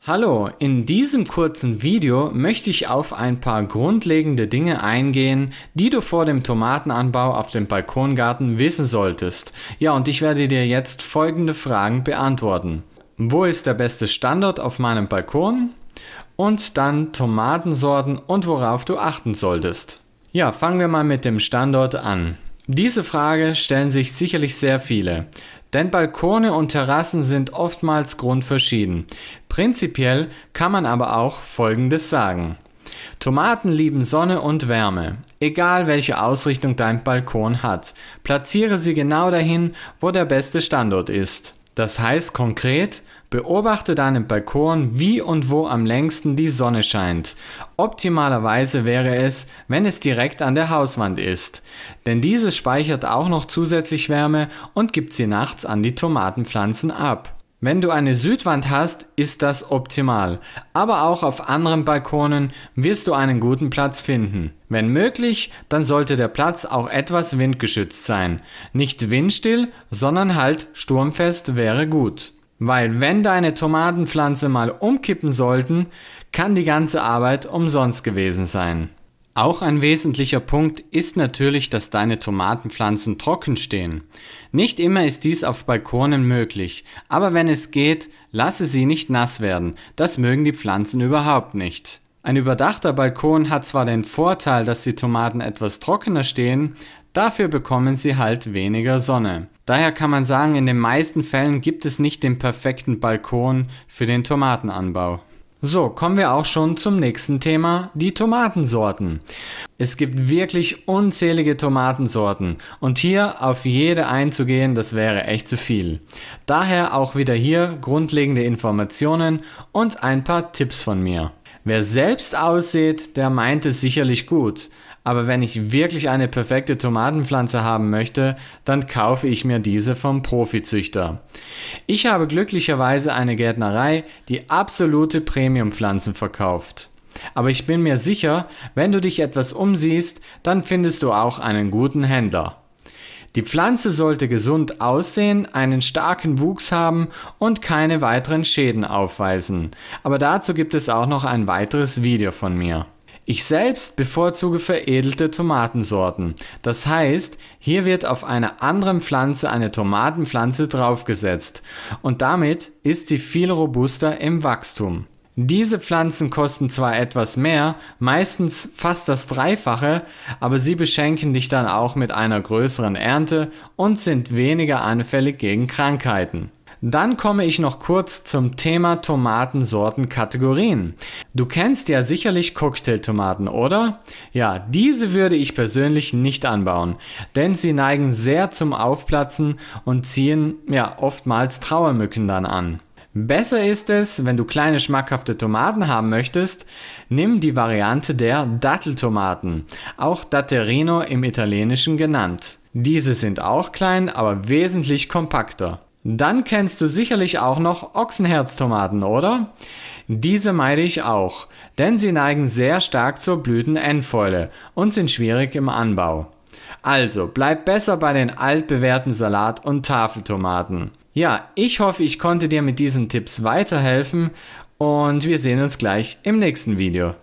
Hallo, in diesem kurzen Video möchte ich auf ein paar grundlegende Dinge eingehen, die du vor dem Tomatenanbau auf dem Balkongarten wissen solltest. Ja, und ich werde dir jetzt folgende Fragen beantworten. Wo ist der beste Standort auf meinem Balkon? Und dann Tomatensorten und worauf du achten solltest. Ja, fangen wir mal mit dem Standort an. Diese Frage stellen sich sicherlich sehr viele. Denn Balkone und Terrassen sind oftmals grundverschieden. Prinzipiell kann man aber auch Folgendes sagen. Tomaten lieben Sonne und Wärme. Egal welche Ausrichtung dein Balkon hat, platziere sie genau dahin, wo der beste Standort ist. Das heißt konkret, beobachte deinen Balkon, wie und wo am längsten die Sonne scheint. Optimalerweise wäre es, wenn es direkt an der Hauswand ist, denn diese speichert auch noch zusätzlich Wärme und gibt sie nachts an die Tomatenpflanzen ab. Wenn du eine Südwand hast, ist das optimal, aber auch auf anderen Balkonen wirst du einen guten Platz finden. Wenn möglich, dann sollte der Platz auch etwas windgeschützt sein. Nicht windstill, sondern halt sturmfest wäre gut. Weil wenn deine Tomatenpflanze mal umkippen sollten, kann die ganze Arbeit umsonst gewesen sein. Auch ein wesentlicher Punkt ist natürlich, dass deine Tomatenpflanzen trocken stehen. Nicht immer ist dies auf Balkonen möglich, aber wenn es geht, lasse sie nicht nass werden. Das mögen die Pflanzen überhaupt nicht. Ein überdachter Balkon hat zwar den Vorteil, dass die Tomaten etwas trockener stehen, dafür bekommen sie halt weniger Sonne. Daher kann man sagen, in den meisten Fällen gibt es nicht den perfekten Balkon für den Tomatenanbau. So, kommen wir auch schon zum nächsten Thema, die Tomatensorten. Es gibt wirklich unzählige Tomatensorten und hier auf jede einzugehen, das wäre echt zu viel. Daher auch wieder hier grundlegende Informationen und ein paar Tipps von mir. Wer selbst aussät, der meint es sicherlich gut. Aber wenn ich wirklich eine perfekte Tomatenpflanze haben möchte, dann kaufe ich mir diese vom Profizüchter. Ich habe glücklicherweise eine Gärtnerei, die absolute Premiumpflanzen verkauft. Aber ich bin mir sicher, wenn du dich etwas umsiehst, dann findest du auch einen guten Händler. Die Pflanze sollte gesund aussehen, einen starken Wuchs haben und keine weiteren Schäden aufweisen. Aber dazu gibt es auch noch ein weiteres Video von mir. Ich selbst bevorzuge veredelte Tomatensorten. Das heißt, hier wird auf einer anderen Pflanze eine Tomatenpflanze draufgesetzt und damit ist sie viel robuster im Wachstum. Diese Pflanzen kosten zwar etwas mehr, meistens fast das Dreifache, aber sie beschenken dich dann auch mit einer größeren Ernte und sind weniger anfällig gegen Krankheiten. Dann komme ich noch kurz zum Thema Tomatensortenkategorien. Du kennst ja sicherlich Cocktailtomaten, oder? Ja, diese würde ich persönlich nicht anbauen, denn sie neigen sehr zum Aufplatzen und ziehen ja oftmals Trauermücken dann an. Besser ist es, wenn du kleine schmackhafte Tomaten haben möchtest, nimm die Variante der Datteltomaten, auch Datterino im Italienischen genannt. Diese sind auch klein, aber wesentlich kompakter. Dann kennst du sicherlich auch noch Ochsenherztomaten, oder? Diese meide ich auch, denn sie neigen sehr stark zur Blütenendfäule und sind schwierig im Anbau. Also bleib besser bei den altbewährten Salat- und Tafeltomaten. Ja, ich hoffe, ich konnte dir mit diesen Tipps weiterhelfen und wir sehen uns gleich im nächsten Video.